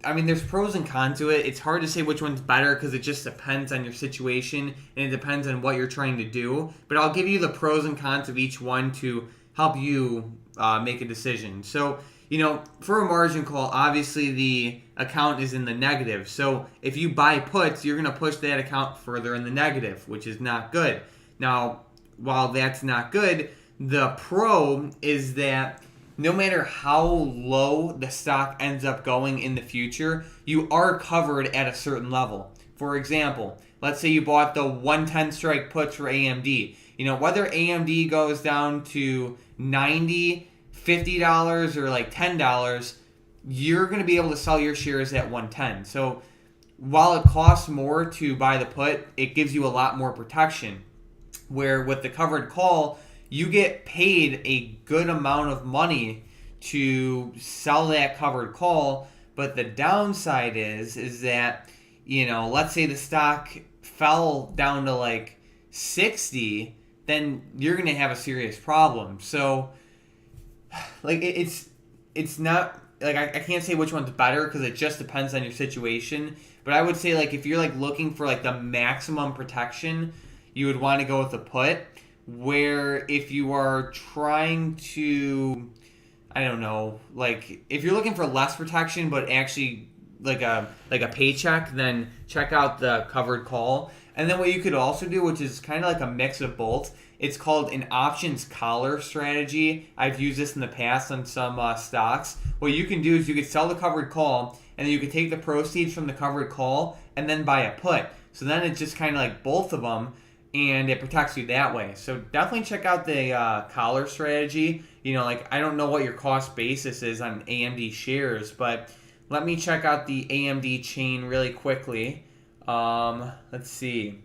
there's pros and cons to it. It's hard to say which one's better because it just depends on your situation and it depends on what you're trying to do. But I'll give you the pros and cons of each one to help you make a decision. So, for a margin call, obviously the account is in the negative. So if you buy puts, you're going to push that account further in the negative, which is not good. Now, while that's not good, the pro is that no matter how low the stock ends up going in the future, you are covered at a certain level. For example, let's say you bought the 110 strike puts for AMD. Whether AMD goes down to $90, $50, or like $10, you're going to be able to sell your shares at 110. So while it costs more to buy the put, it gives you a lot more protection. Where with the covered call, you get paid a good amount of money to sell that covered call, but the downside is that, let's say the stock fell down to like 60, then you're going to have a serious problem. So, like, it's not, like, I can't say which one's better because it just depends on your situation, but I would say, like, if you're, like, looking for, like, the maximum protection, you would want to go with a put. Where if you are trying to, I don't know, like if you're looking for less protection but actually like a paycheck, then check out the covered call. And then what you could also do, which is kind of like a mix of both, it's called an options collar strategy. I've used this in the past on some stocks. What you can do is you could sell the covered call, and then you could take the proceeds from the covered call and then buy a put. So then it's just kind of like both of them, and it protects you that way. So definitely check out the collar strategy. You know, like I don't know what your cost basis is on AMD shares, but let me check out the AMD chain really quickly. Let's see.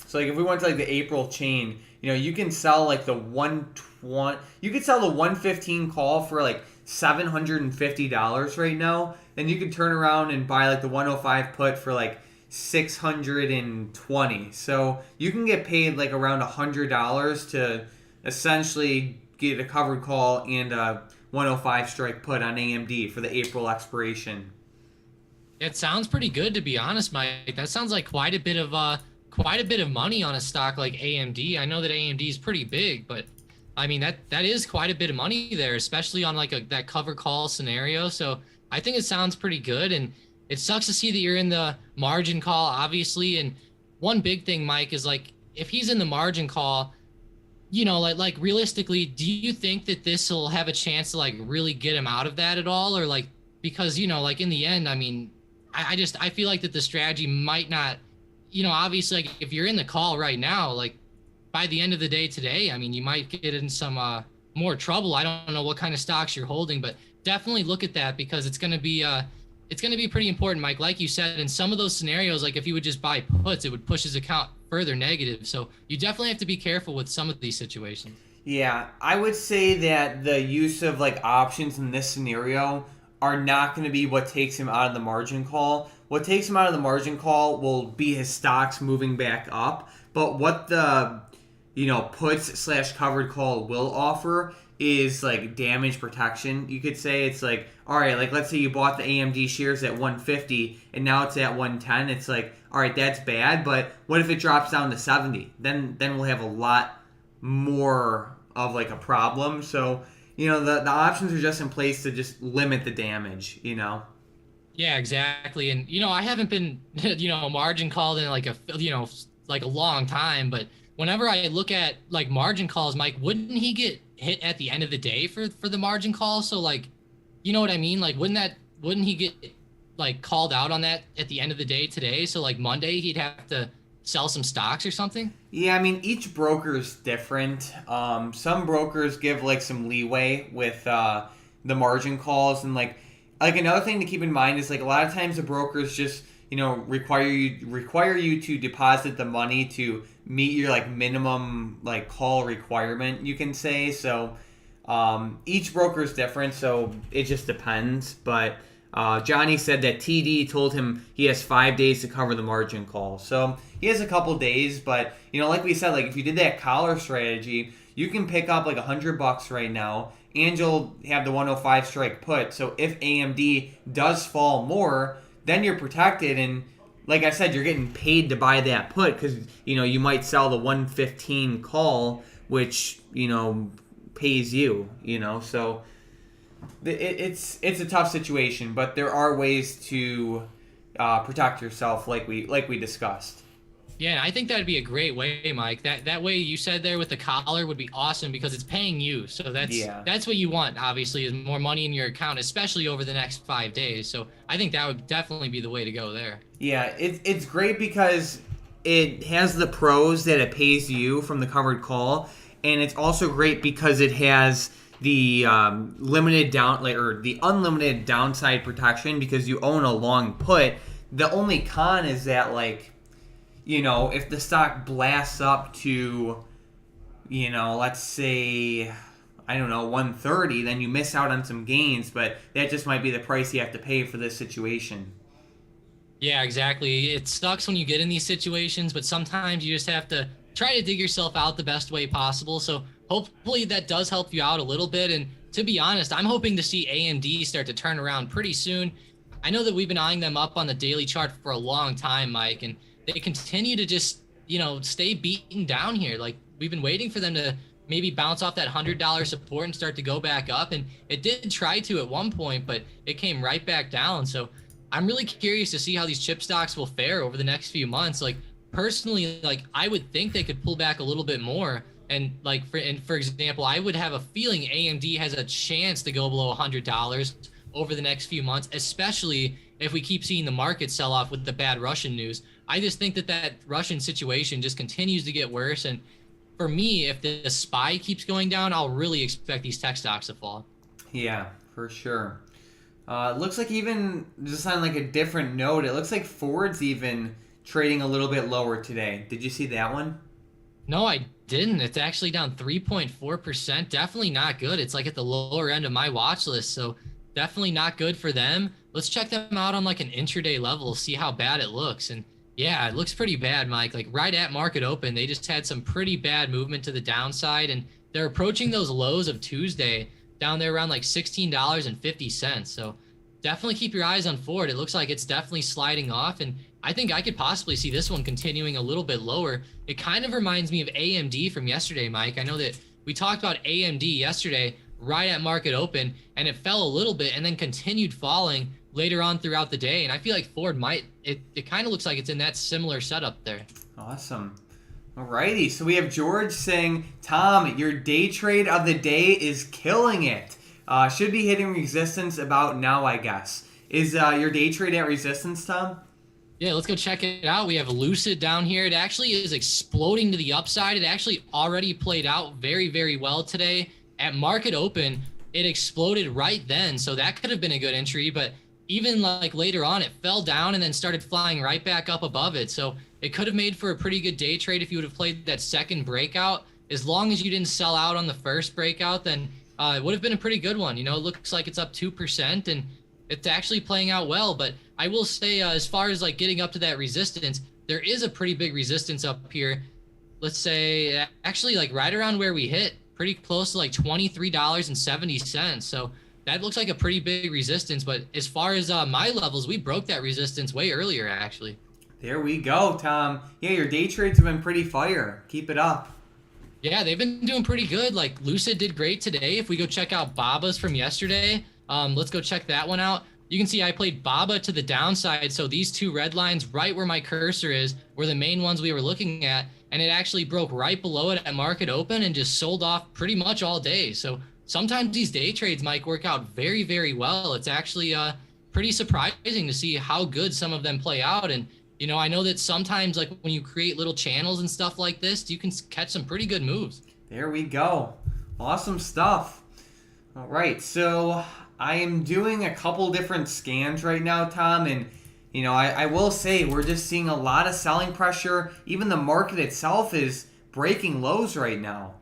So like if we went to like the April chain, you know, you can sell like the 120, you could sell the 115 call for like $750 right now. Then you could turn around and buy like the 105 put for like 620. So you can get paid like around $100 to essentially get a covered call and a 105 strike put on AMD for the April expiration. It sounds pretty good, to be honest, Mike. That sounds like quite a bit of money on a stock like AMD. I know that AMD is pretty big, but I mean that is quite a bit of money there, especially on like that cover call scenario. So I think it sounds pretty good, and it sucks to see that you're in the margin call, obviously. And one big thing, Mike, is like if he's in the margin call, you know, like realistically, do you think that this will have a chance to like really get him out of that at all, or like because you know, like in the end, I mean, I feel like that the strategy might not, you know, obviously like if you're in the call right now, like by the end of the day today, I mean, you might get in some more trouble. I don't know what kind of stocks you're holding, but definitely look at that because it's going to be pretty important, Mike. Like you said, in some of those scenarios, like if you would just buy puts, it would push his account further negative. So you definitely have to be careful with some of these situations. Yeah, I would say that the use of like options in this scenario are not going to be what takes him out of the margin call. What takes him out of the margin call will be his stocks moving back up. But what the, you know, puts slash covered call will offer is like damage protection. You could say it's like, all right, like let's say you bought the AMD shares at 150 and now it's at 110. It's like, all right, that's bad, but what if it drops down to 70? Then we'll have a lot more of like a problem. So, you know, the options are just in place to just limit the damage, you know? Yeah, exactly. And, you know, I haven't been, you know, margin called in like like a long time, but whenever I look at like margin calls, Mike, wouldn't he get hit at the end of the day for the margin call? So like, you know what I mean? Like, wouldn't he get like called out on that at the end of the day today? So like Monday he'd have to sell some stocks or something? Yeah, I mean, each broker is different. Some brokers give like some leeway with the margin calls, and like another thing to keep in mind is like a lot of times the brokers just, you know, require you to deposit the money to meet your like minimum like call requirement, you can say. So each broker is different, so it just depends. But Johnny said that TD told him he has 5 days to cover the margin call. So he has a couple days, but you know, like we said, like if you did that collar strategy, you can pick up like $100 right now, and you'll have the 105 strike put. So if AMD does fall more, then you're protected, and like I said, you're getting paid to buy that put because you know you might sell the 115 call, which you know pays you. You know, so it's a tough situation, but there are ways to protect yourself, like we discussed. Yeah, I think that'd be a great way, Mike. That way you said there with the collar would be awesome because it's paying you. So that's what you want, obviously, is more money in your account, especially over the next 5 days. So I think that would definitely be the way to go there. Yeah, it's great because it has the pros that it pays you from the covered call, and it's also great because it has the the unlimited downside protection because you own a long put. The only con is that like, you know, if the stock blasts up to, you know, let's say, I don't know, 130, then you miss out on some gains, but that just might be the price you have to pay for this situation. Yeah, exactly. It sucks when you get in these situations, but sometimes you just have to try to dig yourself out the best way possible. So hopefully that does help you out a little bit. And to be honest, I'm hoping to see AMD start to turn around pretty soon. I know that we've been eyeing them up on the daily chart for a long time, Mike, and they continue to just stay beaten down here. Like we've been waiting for them to maybe bounce off that $100 support and start to go back up. And it did try to at one point, but it came right back down. So I'm really curious to see how these chip stocks will fare over the next few months. Like personally, like I would think they could pull back a little bit more. And like for example, I would have a feeling AMD has a chance to go below $100 over the next few months, especially if we keep seeing the market sell off with the bad Russian news. I just think that Russian situation just continues to get worse. And for me, if the SPY keeps going down, I'll really expect these tech stocks to fall. Yeah, for sure. It looks like even just on like a different note, it looks like Ford's even trading a little bit lower today. Did you see that one? No, I didn't. It's actually down 3.4%. Definitely not good. It's like at the lower end of my watch list. So definitely not good for them. Let's check them out on like an intraday level, see how bad it looks. And yeah, it looks pretty bad, Mike. Like right at market open, they just had some pretty bad movement to the downside, and they're approaching those lows of Tuesday down there around like $16.50. So definitely keep your eyes on Ford. It looks like it's definitely sliding off, and I think I could possibly see this one continuing a little bit lower. It kind of reminds me of AMD from yesterday, Mike. I know that we talked about AMD yesterday right at market open, and it fell a little bit and then continued falling later on throughout the day. And I feel like Ford it kind of looks like it's in that similar setup there. Awesome. Alrighty, so we have George saying, Tom, your day trade of the day is killing it. Should be hitting resistance about now, I guess. Is your day trade at resistance, Tom? Yeah, let's go check it out. We have Lucid down here. It actually is exploding to the upside. It actually already played out very, very well today. At market open, it exploded right then, so that could have been a good entry, but even like later on, it fell down and then started flying right back up above it. So it could have made for a pretty good day trade if you would have played that second breakout. As long as you didn't sell out on the first breakout, then it would have been a pretty good one. It looks like it's up 2% and it's actually playing out well. But I will say, as far as like getting up to that resistance, there is a pretty big resistance up here. Let's say actually like right around where we hit, pretty close to like $23.70. So that looks like a pretty big resistance. But as far as my levels, we broke that resistance way earlier, actually. There we go, Tom. Yeah, your day trades have been pretty fire. Keep it up. Yeah, they've been doing pretty good. Like Lucid did great today. If we go check out Baba's from yesterday, let's go check that one out. You can see I played Baba to the downside. So these two red lines right where my cursor is were the main ones we were looking at. And it actually broke right below it at market open and just sold off pretty much all day. So sometimes these day trades might work out very, very well. It's actually pretty surprising to see how good some of them play out. And, I know that sometimes like when you create little channels and stuff like this, you can catch some pretty good moves. There we go. Awesome stuff. All right, so I am doing a couple different scans right now, Tom, and I will say we're just seeing a lot of selling pressure. Even the market itself is breaking lows right now.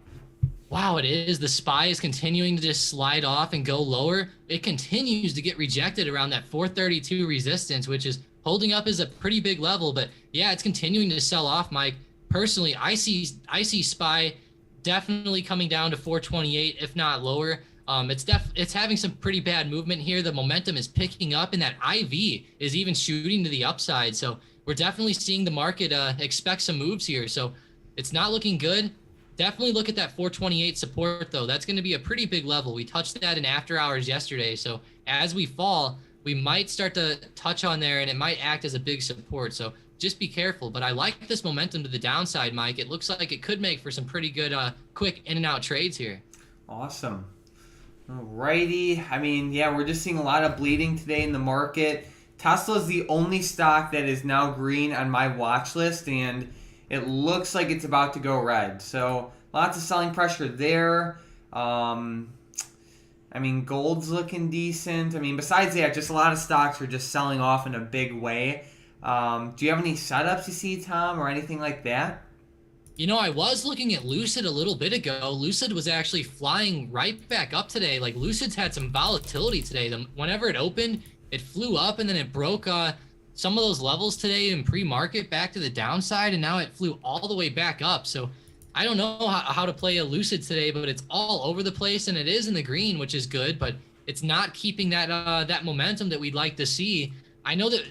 Wow, it is. The SPY is continuing to just slide off and go lower. It continues to get rejected around that 432 resistance, which is holding up as a pretty big level. But yeah, it's continuing to sell off, Mike. Personally, I see SPY definitely coming down to 428, if not lower. It's having some pretty bad movement here. The momentum is picking up, and that IV is even shooting to the upside. So we're definitely seeing the market expect some moves here. So it's not looking good. Definitely look at that 428 support, though. That's going to be a pretty big level. We touched that in after hours yesterday. So as we fall, we might start to touch on there, and it might act as a big support. So just be careful. But I like this momentum to the downside, Mike. It looks like it could make for some pretty good quick in and out trades here. Awesome. Alrighty. I mean, yeah, we're just seeing a lot of bleeding today in the market. Tesla is the only stock that is now green on my watch list, and it looks like it's about to go red. So lots of selling pressure there. I mean, gold's looking decent. I mean, besides that, just a lot of stocks are just selling off in a big way. Do you have any setups you see, Tom, or anything like that? I was looking at Lucid a little bit ago. Lucid was actually flying right back up today. Like Lucid's had some volatility today. Whenever it opened, it flew up and then it broke some of those levels today in pre-market back to the downside, and now it flew all the way back up. So I don't know how to play a Lucid today, but it's all over the place, and it is in the green, which is good, but it's not keeping that momentum that we'd like to see. I know that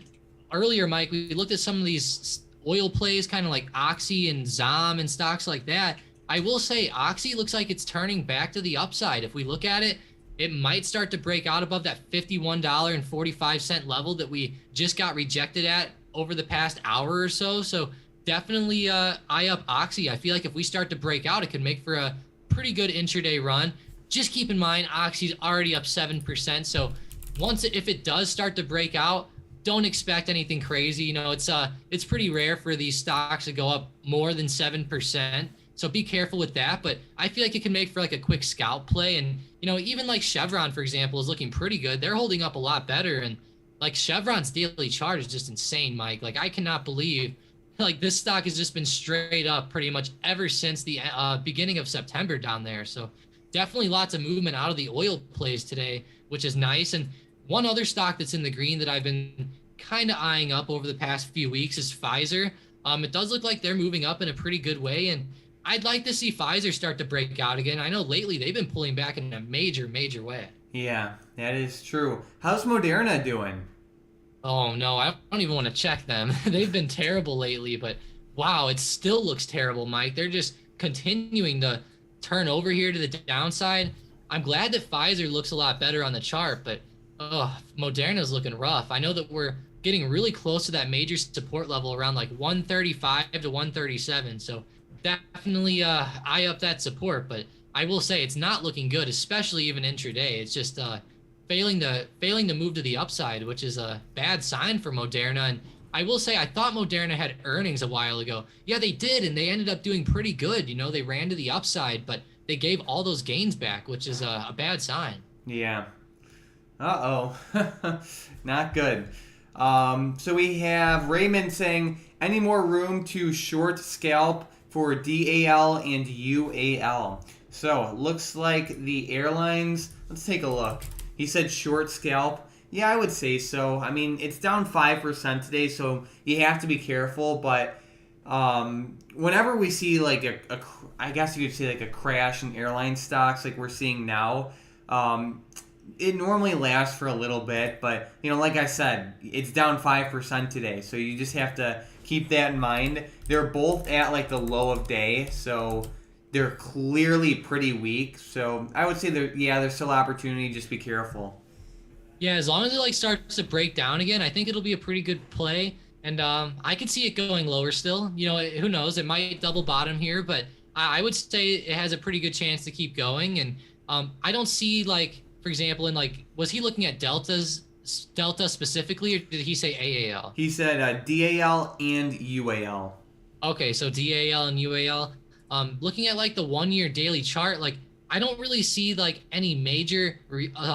earlier, Mike, we looked at some of these oil plays, kind of like Oxy and ZOM and stocks like that, I will say Oxy looks like it's turning back to the upside. If we look at it, it might start to break out above that $51.45 level that we just got rejected at over the past hour or so. So definitely eye up Oxy. I feel like if we start to break out, it could make for a pretty good intraday run. Just keep in mind, Oxy's already up 7%. So if it does start to break out, don't expect anything crazy. You know, it's pretty rare for these stocks to go up more than 7%. So be careful with that. But I feel like it can make for like a quick scalp play. And, you know, even like Chevron, for example, is looking pretty good. They're holding up a lot better. And like Chevron's daily chart is just insane, Mike. Like I cannot believe like this stock has just been straight up pretty much ever since the beginning of September down there. So definitely lots of movement out of the oil plays today, which is nice. And one other stock that's in the green that I've been kind of eyeing up over the past few weeks is Pfizer. It does look like they're moving up in a pretty good way, and I'd like to see Pfizer start to break out again. I know lately they've been pulling back in a major way. Yeah, that is true. How's Moderna doing? Oh no, I don't even want to check them. They've been terrible lately, but wow, it still looks terrible, Mike. They're just continuing to turn over here to the downside. I'm glad that Pfizer looks a lot better on the chart, but Moderna's looking rough. I know that we're getting really close to that major support level around like 135 to 137. So definitely eye up that support, but I will say it's not looking good, especially even intraday. It's just failing to move to the upside, which is a bad sign for Moderna. And I will say I thought Moderna had earnings a while ago. Yeah, they did, and they ended up doing pretty good. You know, they ran to the upside, but they gave all those gains back, which is a bad sign. Yeah. Not good. So we have Raymond saying, any more room to short scalp for DAL and UAL? So it looks like the airlines, let's take a look. He said short scalp. Yeah, I would say so. I mean, it's down 5% today, so you have to be careful. But whenever we see like I guess you could say like a crash in airline stocks like we're seeing now, it normally lasts for a little bit. But, you know, like I said, it's down 5% today, so you just have to keep that in mind. They're both at like the low of day, so they're clearly pretty weak. So I would say there's still opportunity. Just be careful. Yeah, as long as it like starts to break down again, I think it'll be a pretty good play. And I could see it going lower still. You know, who knows? It might double bottom here, but I would say it has a pretty good chance to keep going. And I don't see like, for example, was he looking at Delta specifically, or did he say AAL? He said DAL and UAL. Okay, so DAL and UAL. Looking at like the 1 year daily chart, like I don't really see like any major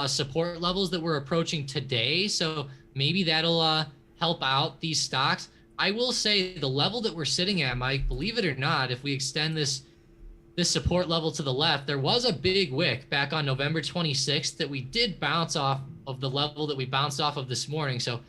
support levels that we're approaching today. So maybe that'll help out these stocks. I will say the level that we're sitting at, Mike, believe it or not, if we extend this support level to the left, there was a big wick back on November 26th that we did bounce off of the level that we bounced off of this morning. So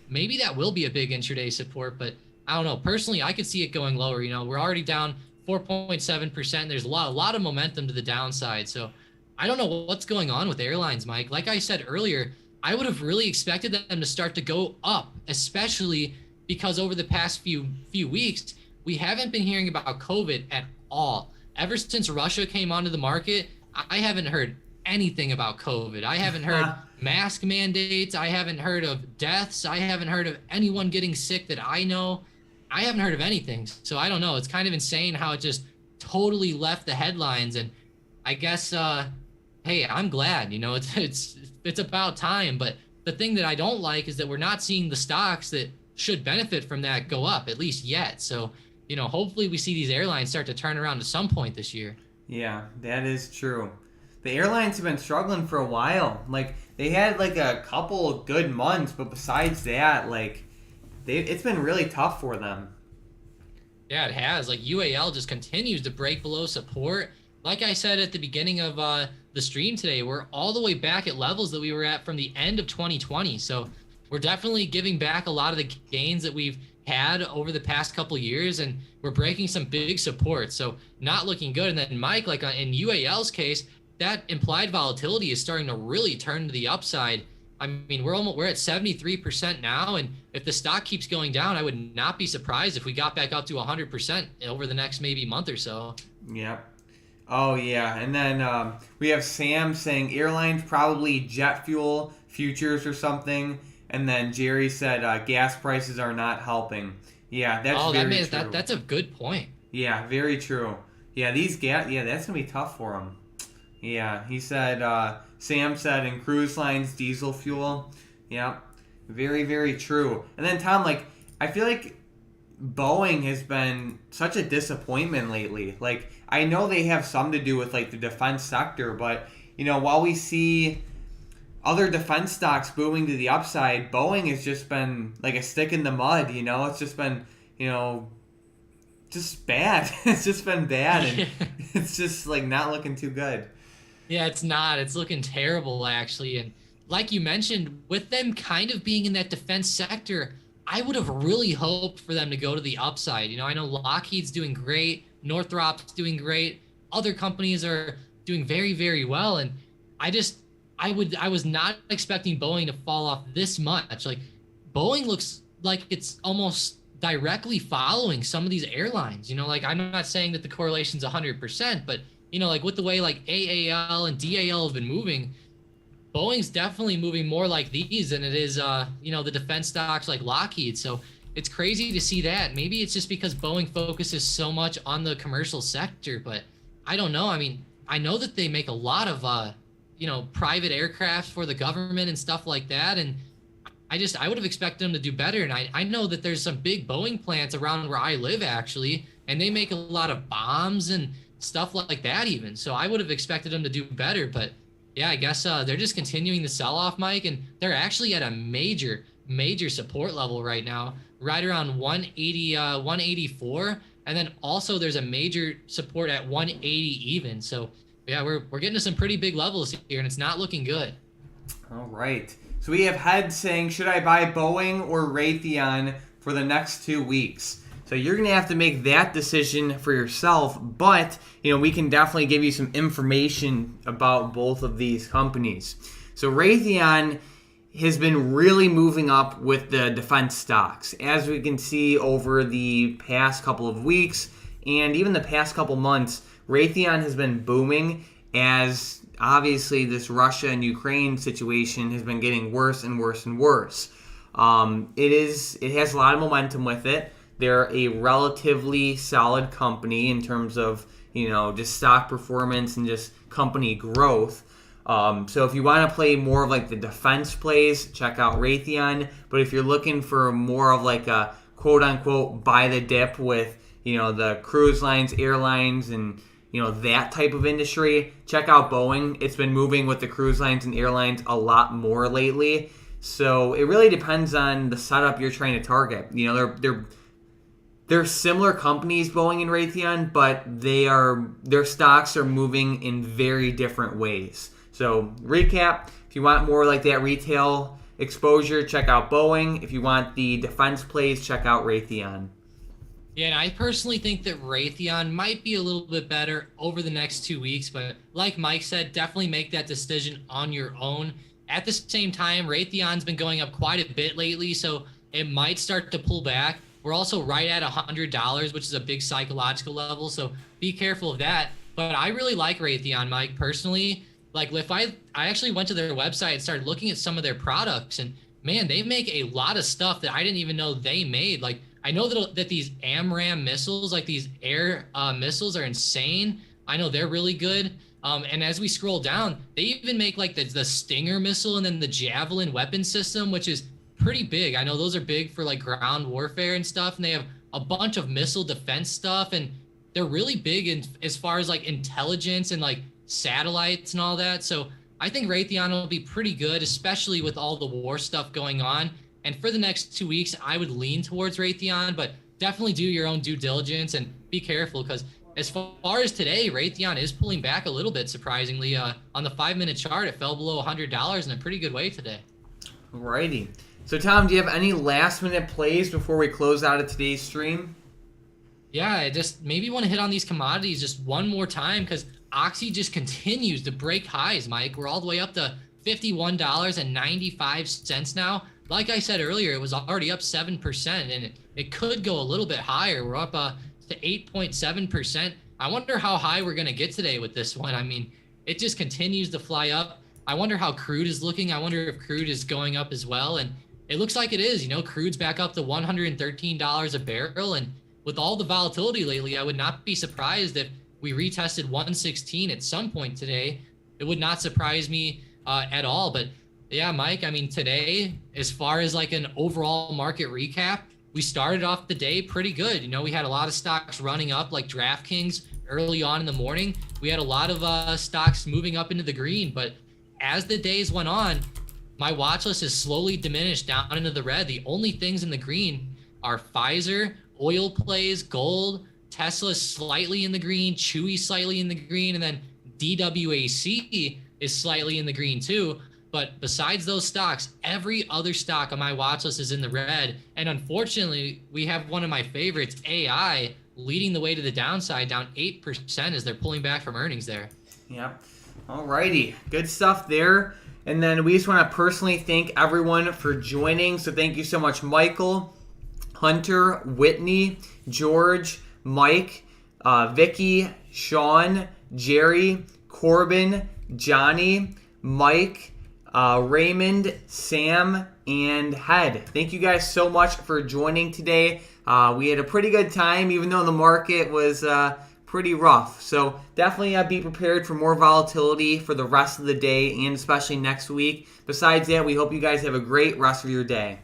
maybe that will be a big intraday support, but I don't know. Personally, I could see it going lower. You know, we're already down 4.7%. There's a lot of momentum to the downside. So I don't know what's going on with airlines, Mike. Like I said earlier, I would have really expected them to start to go up, especially because over the past few weeks, we haven't been hearing about COVID at all. Ever since Russia came onto the market, I haven't heard anything about COVID. I haven't heard mask mandates. I haven't heard of deaths. I haven't heard of anyone getting sick that I know. I haven't heard of anything. So I don't know. It's kind of insane how it just totally left the headlines. And I guess, hey, I'm glad, you know, it's about time. But the thing that I don't like is that we're not seeing the stocks that should benefit from that go up, at least yet. So, you know, hopefully we see these airlines start to turn around at some point this year. Yeah, that is true. The airlines have been struggling for a while. Like, they had like a couple of good months, but besides that, like, it's been really tough for them. Yeah, it has. Like, UAL just continues to break below support. Like I said at the beginning of the stream today, we're all the way back at levels that we were at from the end of 2020. So we're definitely giving back a lot of the gains that we've had over the past couple years, and we're breaking some big support. So not looking good. And then Mike, like in UAL's case, that implied volatility is starting to really turn to the upside. I mean, we're at 73% now, and if the stock keeps going down, I would not be surprised if we got back up to 100% over the next maybe month or so. Yep. Oh yeah, and then we have Sam saying airlines probably jet fuel futures or something, and then Jerry said gas prices are not helping. Yeah, that's Oh, very true. that's a good point. Yeah, very true. Yeah, these gas. Yeah, that's gonna be tough for them. Yeah, he said. Sam said in cruise lines diesel fuel. Yeah, very very true. And then Tom, like I feel like Boeing has been such a disappointment lately. Like I know they have some to do with like the defense sector, but while we see other defense stocks booming to the upside, Boeing has just been like a stick in the mud. It's just been just bad. It's just been bad, and it's just like not looking too good. Yeah, it's not. It's looking terrible, actually. And like you mentioned, with them kind of being in that defense sector, I would have really hoped for them to go to the upside. I know Lockheed's doing great, Northrop's doing great, other companies are doing very, very well, and I was not expecting Boeing to fall off this much. Like Boeing looks like it's almost directly following some of these airlines. Like I'm not saying that the correlation's 100%, but like with the way like AAL and DAL have been moving, Boeing's definitely moving more like these than it is, the defense stocks like Lockheed. So it's crazy to see that. Maybe it's just because Boeing focuses so much on the commercial sector, but I don't know. I mean, I know that they make a lot of, private aircraft for the government and stuff like that. And I would have expected them to do better. And I know that there's some big Boeing plants around where I live actually, and they make a lot of bombs and stuff like that even. So I would have expected them to do better, but yeah, I guess they're just continuing the sell-off, Mike, and they're actually at a major support level right now, right around 180, 184, and then also there's a major support at 180 even. So yeah, we're getting to some pretty big levels here, and it's not looking good. All right. So we have Head saying, should I buy Boeing or Raytheon for the next 2 weeks? So you're going to have to make that decision for yourself, but we can definitely give you some information about both of these companies. So Raytheon has been really moving up with the defense stocks. As we can see over the past couple of weeks and even the past couple months, Raytheon has been booming as obviously this Russia and Ukraine situation has been getting worse and worse and worse. It has a lot of momentum with it. They're a relatively solid company in terms of, just stock performance and just company growth. So if you want to play more of like the defense plays, check out Raytheon. But if you're looking for more of like a quote unquote buy the dip with, the cruise lines, airlines, and, that type of industry, check out Boeing. It's been moving with the cruise lines and airlines a lot more lately. So it really depends on the setup you're trying to target. They're similar companies, Boeing and Raytheon, but their stocks are moving in very different ways. So recap, if you want more like that retail exposure, check out Boeing. If you want the defense plays, check out Raytheon. Yeah, and I personally think that Raytheon might be a little bit better over the next 2 weeks, but like Mike said, definitely make that decision on your own. At the same time, Raytheon's been going up quite a bit lately, so it might start to pull back. We're also right at $100, which is a big psychological level, so be careful of that. But I really like Raytheon, Mike, personally. Like, if I actually went to their website and started looking at some of their products, and man, they make a lot of stuff that I didn't even know they made. Like, I know that these AMRAAM missiles, like these air missiles, are insane. I know they're really good. And as we scroll down, they even make like the Stinger missile and then the Javelin weapon system, which is pretty big. I know those are big for like ground warfare and stuff, and they have a bunch of missile defense stuff, and they're really big in as far as like intelligence and like satellites and all that. So I think Raytheon will be pretty good, especially with all the war stuff going on. And for the next 2 weeks, I would lean towards Raytheon, but definitely do your own due diligence and be careful, because as far as today, Raytheon is pulling back a little bit, surprisingly. On the 5-minute chart, it fell below $100 in a pretty good way today. Alrighty. So, Tom, do you have any last-minute plays before we close out of today's stream? Yeah, I just maybe want to hit on these commodities just one more time, because Oxy just continues to break highs, Mike. We're all the way up to $51.95 now. Like I said earlier, it was already up 7%, and it could go a little bit higher. We're up to 8.7%. I wonder how high we're going to get today with this one. I mean, it just continues to fly up. I wonder how crude is looking. I wonder if crude is going up as well. And it looks like it is. You know, crude's back up to $113 a barrel. And with all the volatility lately, I would not be surprised if we retested 116 at some point today. It would not surprise me at all. But yeah, Mike, I mean, today, as far as like an overall market recap, we started off the day pretty good. You know, we had a lot of stocks running up like DraftKings early on in the morning. We had a lot of stocks moving up into the green. But as the days went on, my watch list has slowly diminished down into the red. The only things in the green are Pfizer, oil plays, gold, Tesla slightly in the green, Chewy slightly in the green, and then DWAC is slightly in the green too. But besides those stocks, every other stock on my watch list is in the red. And unfortunately, we have one of my favorites, AI, leading the way to the downside, down 8% as they're pulling back from earnings there. Yep. Alrighty. Good stuff there. And then we just want to personally thank everyone for joining. So thank you so much, Michael, Hunter, Whitney, George, Mike, Vicky, Sean, Jerry, Corbin, Johnny, Mike, Raymond, Sam, and Head. Thank you guys so much for joining today. We had a pretty good time, even though the market was pretty rough. So definitely be prepared for more volatility for the rest of the day and especially next week. Besides that, we hope you guys have a great rest of your day.